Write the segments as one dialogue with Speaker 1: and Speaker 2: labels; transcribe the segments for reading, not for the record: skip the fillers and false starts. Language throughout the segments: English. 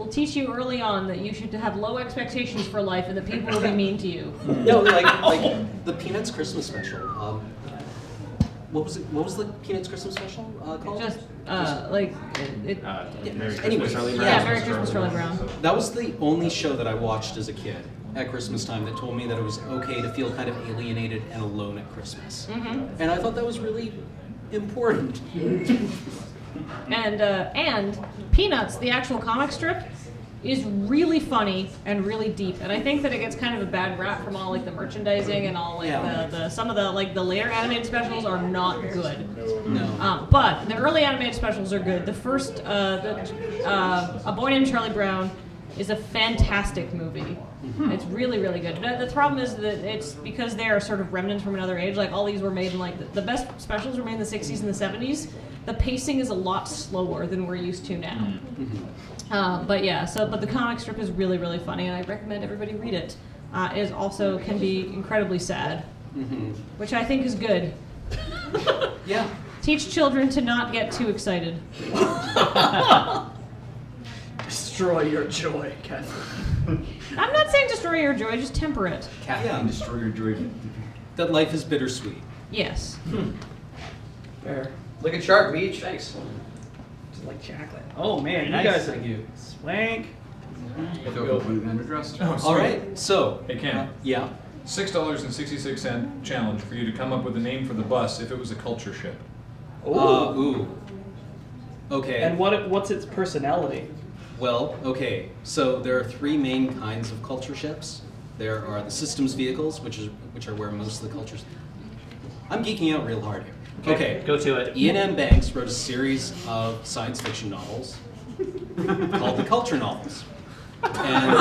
Speaker 1: will teach you early on that you should have low expectations for life and that people will be mean to you.
Speaker 2: No, like the Peanuts Christmas special. What was it? What was the Peanuts Christmas special called?
Speaker 1: Just
Speaker 3: Merry
Speaker 2: Anyway,
Speaker 3: Christmas, Charlie Brown.
Speaker 1: yeah, Merry Christmas, Charlie Brown.
Speaker 2: That was the only show that I watched as a kid at Christmas time that told me that it was okay to feel kind of alienated and alone at Christmas.
Speaker 1: Mm-hmm.
Speaker 2: And I thought that was really important.
Speaker 1: And Peanuts, the actual comic strip, is really funny and really deep. And I think that it gets kind of a bad rap from all like the merchandising and all like the some of the like the later animated specials are not good.
Speaker 2: No.
Speaker 1: But the early animated specials are good. The first, A Boy Named Charlie Brown, is a fantastic movie. It's really, really good. The problem is that it's because they are sort of remnants from another age. Like all these were made in like the best specials were made in the 60s and the 70s. The pacing is a lot slower than we're used to now. But the comic strip is really, really funny, and I recommend everybody read it. It is also can be incredibly sad, which I think is good.
Speaker 2: Yeah.
Speaker 1: Teach children to not get too excited.
Speaker 4: Destroy your joy, Catherine.
Speaker 1: I'm not saying destroy your joy, just temper it.
Speaker 3: Caffeine, destroy your joy.
Speaker 2: That life is bittersweet.
Speaker 1: Yes.
Speaker 4: Fair.
Speaker 5: Look at Shark Beach. Thanks.
Speaker 4: Just like chocolate. Oh man,
Speaker 5: Nice,
Speaker 4: you guys
Speaker 5: thank you.
Speaker 4: swank.
Speaker 3: And addressed.
Speaker 2: All right. So.
Speaker 6: Hey Ken,
Speaker 2: Yeah.
Speaker 6: $6.66 challenge for you to come up with a name for the bus if it was a culture ship.
Speaker 2: Ooh. Okay.
Speaker 4: And what's its personality?
Speaker 2: Well, okay. So there are three main kinds of culture ships. There are the systems vehicles, which are where most of the cultures. I'm geeking out real hard here. Okay.
Speaker 5: Go to it.
Speaker 2: Ian M. Banks wrote a series of science fiction novels called the Culture Novels. And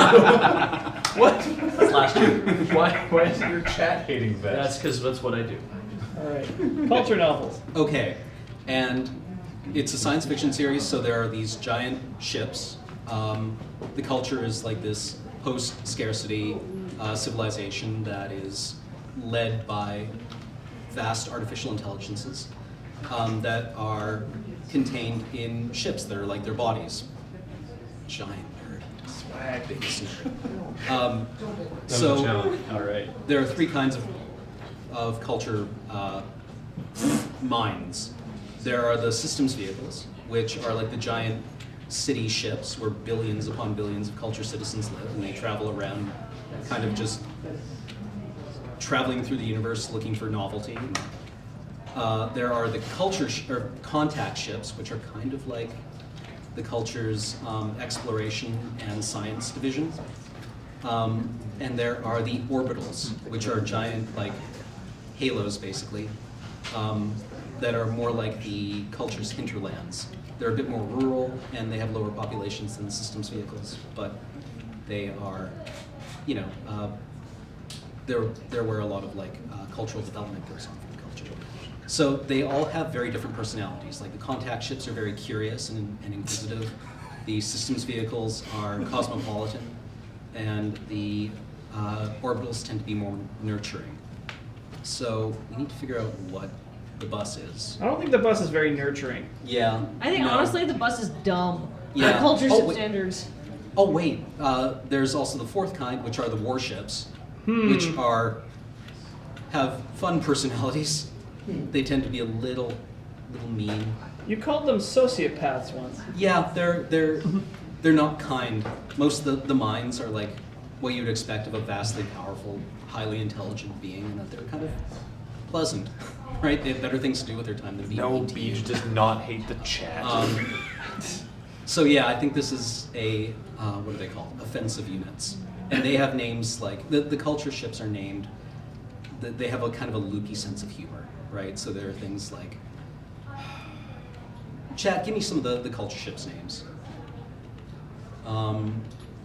Speaker 5: What? Last year.
Speaker 3: Why is your chat hating that?
Speaker 5: That's because that's what I do.
Speaker 4: All right, culture novels.
Speaker 2: okay, and it's a science fiction series, so there are these giant ships. The culture is like this post-scarcity civilization that is led by vast artificial intelligences that are contained in ships that are like their bodies. Giant nerd. Swag. Biggest nerd. So
Speaker 3: All right.
Speaker 2: there are three kinds of culture minds. There are the systems vehicles, which are like the giant city ships where billions upon billions of culture citizens live, and they travel around kind of just traveling through the universe looking for novelty. There are the or contact ships, which are kind of like the culture's exploration and science division. And there are the orbitals, which are giant like halos basically, that are more like the culture's hinterlands. They're a bit more rural and they have lower populations than the systems vehicles, but they are, they're where a lot of like cultural development goes on for the culture. So they all have very different personalities. Like the contact ships are very curious and inquisitive. The systems vehicles are cosmopolitan, and the orbitals tend to be more nurturing. So we need to figure out what the bus is.
Speaker 4: I don't think the bus is very nurturing.
Speaker 2: Yeah.
Speaker 1: I think
Speaker 2: no.
Speaker 1: honestly the bus is dumb.
Speaker 2: Yeah.
Speaker 1: By culture
Speaker 2: Oh, wait.
Speaker 1: standards.
Speaker 2: Oh wait, there's also the fourth kind, which are the warships, which have fun personalities. They tend to be a little mean.
Speaker 4: You called them sociopaths once.
Speaker 2: Yeah, they're not kind. Most of the minds are like what you'd expect of a vastly powerful, highly intelligent being, and that they're kind of pleasant, right? They have better things to do with their time than being
Speaker 3: No,
Speaker 2: mean to you.
Speaker 3: Beach does not hate the chat.
Speaker 2: So yeah, I think this is a what are they called? Offensive units, and they have names like the culture ships are named. They have a kind of a loopy sense of humor, right? So there are things like, chat, give me some of the culture ships names.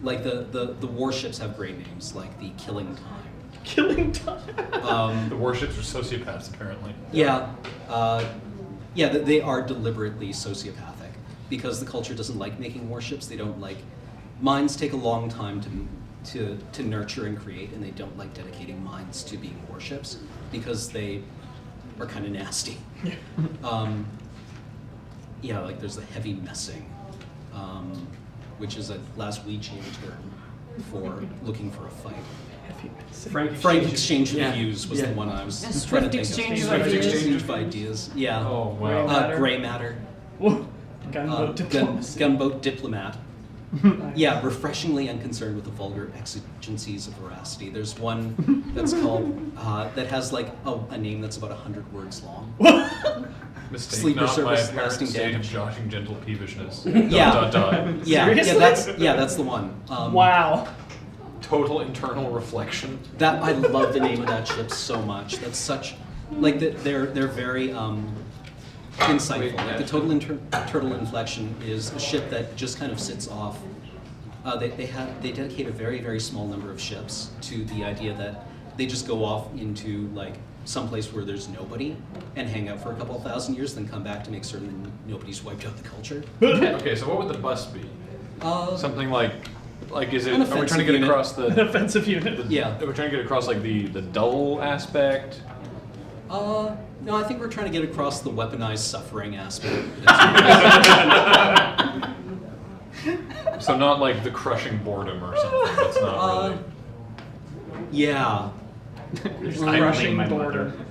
Speaker 2: Like the warships have great names, like the Killing Time.
Speaker 4: Killing time.
Speaker 6: The warships are sociopaths, apparently.
Speaker 2: Yeah, they are deliberately sociopathic because the culture doesn't like making warships. They don't like minds take a long time to nurture and create, and they don't like dedicating minds to being warships because they are kind of nasty. Like there's the heavy messing. which is a Glaswegian term for looking for a fight.
Speaker 5: Frank
Speaker 2: exchange of
Speaker 5: Yeah.
Speaker 2: views was
Speaker 5: Yeah.
Speaker 2: the one I was
Speaker 1: A
Speaker 2: trying to
Speaker 1: swift
Speaker 2: think
Speaker 1: exchange
Speaker 2: of.
Speaker 1: of
Speaker 2: Swift
Speaker 1: ideas.
Speaker 2: exchange of ideas. Yeah.
Speaker 6: Oh, wow.
Speaker 4: Matter.
Speaker 2: Gray matter.
Speaker 4: Whoa. Gunboat diplomacy.
Speaker 2: Gunboat diplomat. Yeah, refreshingly unconcerned with the vulgar exigencies of veracity. There's one that's called, that has like a name that's about 100 words long.
Speaker 6: Mistake
Speaker 2: Sleeper
Speaker 6: not my
Speaker 2: service
Speaker 6: apparent
Speaker 2: lasting
Speaker 6: state of
Speaker 2: damage.
Speaker 6: joshing gentle peevishness.
Speaker 2: Yeah.
Speaker 6: Dot, dot, dot.
Speaker 2: Yeah,
Speaker 4: Seriously?
Speaker 2: that's the one.
Speaker 4: Wow.
Speaker 6: Total internal reflection.
Speaker 2: That I love the name of that ship so much. That's such like they're very insightful. Like the turtle inflection is a ship that just kind of sits off. They dedicate a very small number of ships to the idea that they just go off into like someplace where there's nobody and hang out for a couple of thousand years, then come back to make certain that nobody's wiped out the culture.
Speaker 6: Okay, so what would the bus be? Something like is it?
Speaker 2: An
Speaker 6: Are we trying to
Speaker 2: offensive
Speaker 6: get
Speaker 2: unit.
Speaker 6: across
Speaker 4: An
Speaker 6: the?
Speaker 4: offensive unit.
Speaker 2: Yeah.
Speaker 6: Are we trying to get across like the dull aspect?
Speaker 2: No, I think we're trying to get across the weaponized suffering aspect.
Speaker 6: So not like the crushing boredom or something. That's not really.
Speaker 2: Yeah.
Speaker 4: Crushing boredom.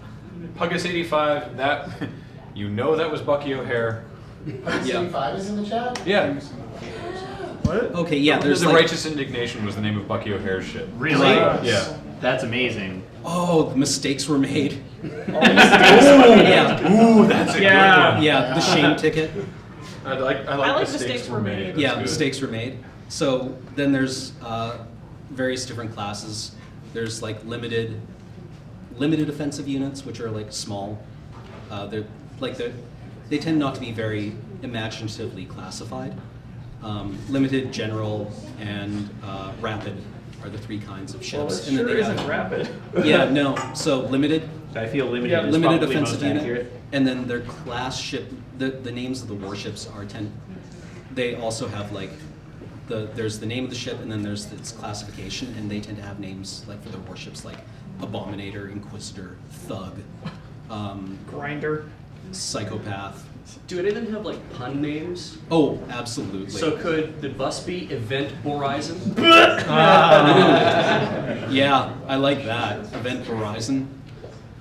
Speaker 6: Puggus 85. That you know that was Bucky O'Hare.
Speaker 2: Yeah.
Speaker 7: 5 is in the chat?
Speaker 6: Yeah.
Speaker 4: What?
Speaker 2: Okay, yeah, there's
Speaker 6: the
Speaker 2: like,
Speaker 6: Righteous Indignation was the name of Bucky O'Hare's ship.
Speaker 8: Really?
Speaker 6: Yeah.
Speaker 8: That's amazing.
Speaker 2: oh, the mistakes were made.
Speaker 6: Oh,
Speaker 2: Yeah,
Speaker 6: Ooh, that's a
Speaker 4: Yeah.
Speaker 6: good one.
Speaker 2: yeah, the shame ticket.
Speaker 6: I like mistakes were made. That's
Speaker 2: Yeah,
Speaker 6: good.
Speaker 2: mistakes were made. So then there's various different classes. There's like limited offensive units, which are like small. They tend not to be very imaginatively classified. Limited, general, and rapid are the three kinds of
Speaker 4: Well,
Speaker 2: ships.
Speaker 4: it sure
Speaker 2: they
Speaker 4: isn't
Speaker 2: have,
Speaker 4: rapid.
Speaker 2: yeah, no. So limited,
Speaker 8: I feel limited
Speaker 4: Yeah,
Speaker 8: is
Speaker 2: limited
Speaker 8: probably
Speaker 2: offensive
Speaker 8: most
Speaker 2: unit,
Speaker 8: accurate.
Speaker 2: and then their class ship. The names of the warships are They also have like there's the name of the ship, and then there's its classification, and they tend to have names like for their warships like Abominator, Inquisitor, Thug,
Speaker 4: Grinder.
Speaker 2: Psychopath.
Speaker 5: Do any of them have like pun names?
Speaker 2: Oh, absolutely.
Speaker 5: So could the bus be Event Horizon?
Speaker 2: Yeah, I like that. Event Horizon.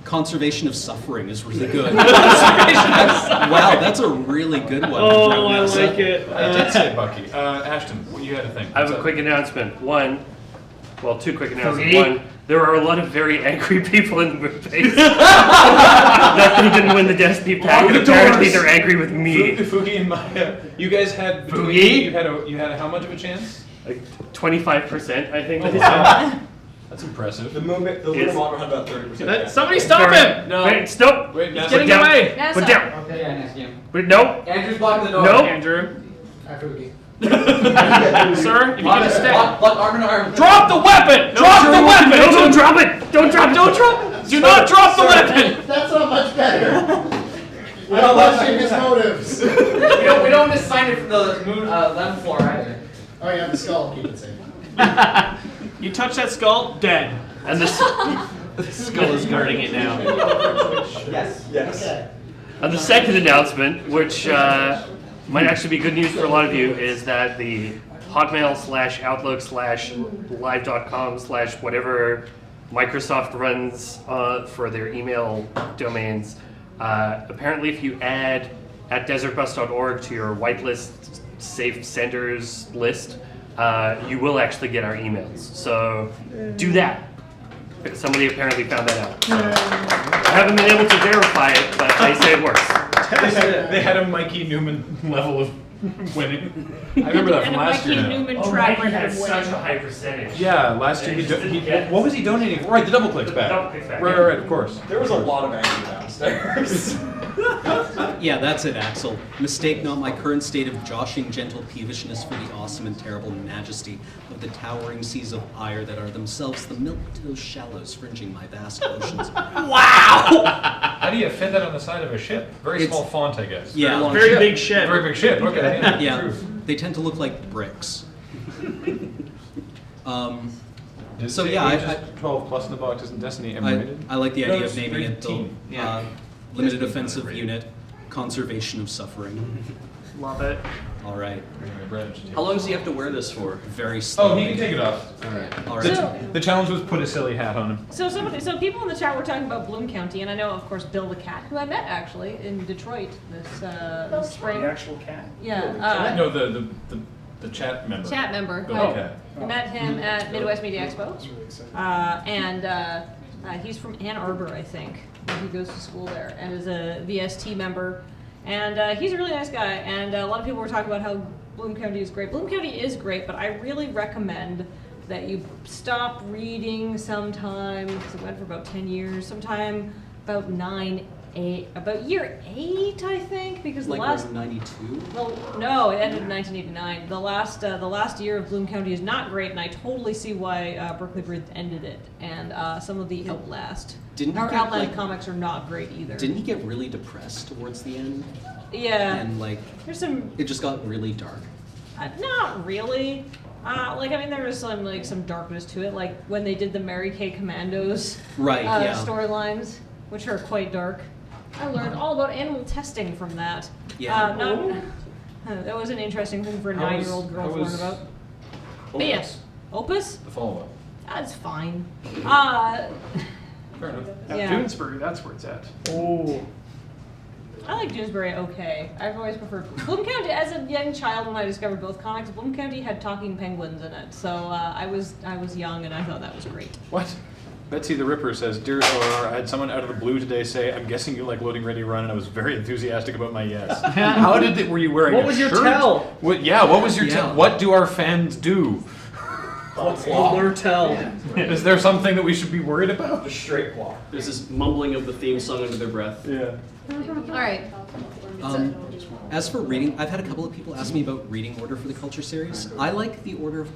Speaker 2: Conservation of Suffering is really good. Wow, that's a really good one.
Speaker 4: Oh, I
Speaker 2: Nessa.
Speaker 4: like it.
Speaker 6: I did say Bucky. Ashton, what you had to think?
Speaker 8: I have a quick announcement. Two quick announcements. One, there are a lot of very angry people in the base. That they didn't win the Destiny pack, and apparently they're angry with me.
Speaker 6: Fugi and Maya. You guys had
Speaker 8: Fugi?
Speaker 6: You had how much of a chance?
Speaker 8: Like 25%, I think.
Speaker 6: That's impressive.
Speaker 3: The movement, the
Speaker 8: Yes.
Speaker 3: lunar model had about 30%.
Speaker 4: Somebody stop him!
Speaker 5: No.
Speaker 8: Wait, stop!
Speaker 6: Wait,
Speaker 4: He's
Speaker 6: Nessa.
Speaker 4: getting
Speaker 8: down.
Speaker 4: away!
Speaker 8: Put down!
Speaker 7: Okay, yeah, next game.
Speaker 8: Put no!
Speaker 5: Andrew's blocking the door.
Speaker 8: No.
Speaker 4: Andrew.
Speaker 7: Fugi.
Speaker 4: Sir, if you get a stick.
Speaker 5: Block arm in arm.
Speaker 4: Drop the weapon! Drop the weapon!
Speaker 8: No, don't drop it! Don't drop it! Don't drop it!
Speaker 4: Do not drop the weapon!
Speaker 7: That's not much better. I'm questioning his motives.
Speaker 5: We don't just sign it from the moon 11th floor either.
Speaker 7: Oh yeah, the skull, keep it safe.
Speaker 4: You touch that skull, dead.
Speaker 8: And the skull is guarding it now.
Speaker 5: Yes.
Speaker 7: Okay.
Speaker 8: And the second announcement, which might actually be good news for a lot of you, is that the Hotmail/Outlook/Live.com/whatever Microsoft runs for their email domains, apparently if you add at desertbus.org to your whitelist safe senders list, you will actually get our emails. So do that. Somebody apparently found that out. So, I haven't been able to verify it, but they say it works.
Speaker 6: They had a Mikey Newman level of winning. I remember that
Speaker 1: And
Speaker 6: from
Speaker 1: a
Speaker 6: last
Speaker 1: Mikey
Speaker 6: year.
Speaker 1: Newman
Speaker 8: Oh,
Speaker 1: track
Speaker 8: Mikey
Speaker 1: record
Speaker 8: had
Speaker 1: of
Speaker 8: such
Speaker 1: winning.
Speaker 8: a high percentage.
Speaker 6: Yeah, last year
Speaker 8: And he just didn't get-
Speaker 6: what was he donating for? Right, the double clicks back.
Speaker 8: Double clicks back,
Speaker 6: Right,
Speaker 8: yeah.
Speaker 6: right, of course.
Speaker 3: There was a lot of anger downstairs.
Speaker 2: Yeah, that's it, Axel. Mistake not my current state of joshing gentle peevishness for the awesome and terrible majesty of the towering seas of ire that are themselves the milk to those shallows fringing my vast oceans.
Speaker 6: How do you fit that on the side of a ship? Very
Speaker 2: It's-
Speaker 6: small font, I guess.
Speaker 2: Yeah.
Speaker 6: Very long
Speaker 4: Very
Speaker 6: ship.
Speaker 4: big ship.
Speaker 6: Very big ship. Okay. Yeah.
Speaker 2: Yeah,
Speaker 6: True.
Speaker 2: they tend to look like bricks.
Speaker 6: Did
Speaker 2: So
Speaker 6: it say
Speaker 2: yeah,
Speaker 6: ages 12 plus in the box. Isn't Destiny M-rated?
Speaker 2: I like the
Speaker 6: No,
Speaker 2: idea
Speaker 6: it's
Speaker 2: of naming it the
Speaker 6: rated
Speaker 2: Limited Offensive Unit, Conservation of Suffering.
Speaker 4: Love it.
Speaker 2: All right. How long does he have to wear this for? Very
Speaker 6: Oh,
Speaker 2: slowly.
Speaker 6: he can take it off.
Speaker 2: All right.
Speaker 1: So-
Speaker 6: The challenge was put a silly hat on him.
Speaker 1: So people in the chat were talking about Bloom County, and I know, of course, Bill the cat, who I met actually in Detroit this spring.
Speaker 4: The actual cat.
Speaker 1: Yeah.
Speaker 6: No, the chat member.
Speaker 1: Chat member.
Speaker 6: Bill
Speaker 1: Oh.
Speaker 6: the cat.
Speaker 1: I met him at Midwest Media Expo, and he's from Ann Arbor, I think. He goes to school there and is a VST member, and he's a really nice guy. And a lot of people were talking about how Bloom County is great. Bloom County is great, but I really recommend that you stop reading sometime, because it went for about 10 years, sometime about about year 8, I think, because the
Speaker 2: Like
Speaker 1: last.
Speaker 2: around 92?
Speaker 1: Well, no, it ended in 1989. The last year of Bloom County is not great, and I totally see why Berkeley Bridge ended it. And some of the Outlast,
Speaker 2: Didn't he
Speaker 1: our
Speaker 2: get,
Speaker 1: Outland
Speaker 2: like-
Speaker 1: comics are not great either.
Speaker 2: Didn't he get really depressed towards the end?
Speaker 1: Yeah,
Speaker 2: And like,
Speaker 1: there's some.
Speaker 2: it just got really dark.
Speaker 1: Not really. There was some darkness to it, like when they did the Mary Kay Commandos
Speaker 2: Right, yeah.
Speaker 1: storylines, which are quite dark. I learned all about animal testing from that.
Speaker 2: Yeah.
Speaker 1: That was an interesting thing for a
Speaker 6: How was-
Speaker 1: 9-year-old girl
Speaker 6: how
Speaker 1: to learn
Speaker 6: was
Speaker 1: about. But yes, Opus?
Speaker 6: The follow-up.
Speaker 1: That's fine.
Speaker 6: Fair enough.
Speaker 1: Yeah.
Speaker 4: Doonesbury, that's where it's at.
Speaker 1: Oh. I like Doonesbury okay. I've always preferred Bloom County. As a young child, when I discovered both comics, Bloom County had talking penguins in it. So I was young and I thought that was great.
Speaker 6: What? Betsy the Ripper says, Dear OR, I had someone out of the blue today say, I'm guessing you like Loading Ready Run, and I was very enthusiastic about my yes. How did it, were you wearing
Speaker 5: What
Speaker 6: a
Speaker 5: was your
Speaker 6: shirt?
Speaker 5: tell?
Speaker 6: What was your
Speaker 2: Yeah.
Speaker 6: tell? What do our fans do?
Speaker 5: Or tell.
Speaker 6: Is there something that we should be worried about?
Speaker 5: Just straight claw.
Speaker 2: There's this mumbling of the theme song under their breath.
Speaker 6: Yeah.
Speaker 1: All right.
Speaker 2: As for reading, I've had a couple of people ask me about reading order for the Culture series. I like the order of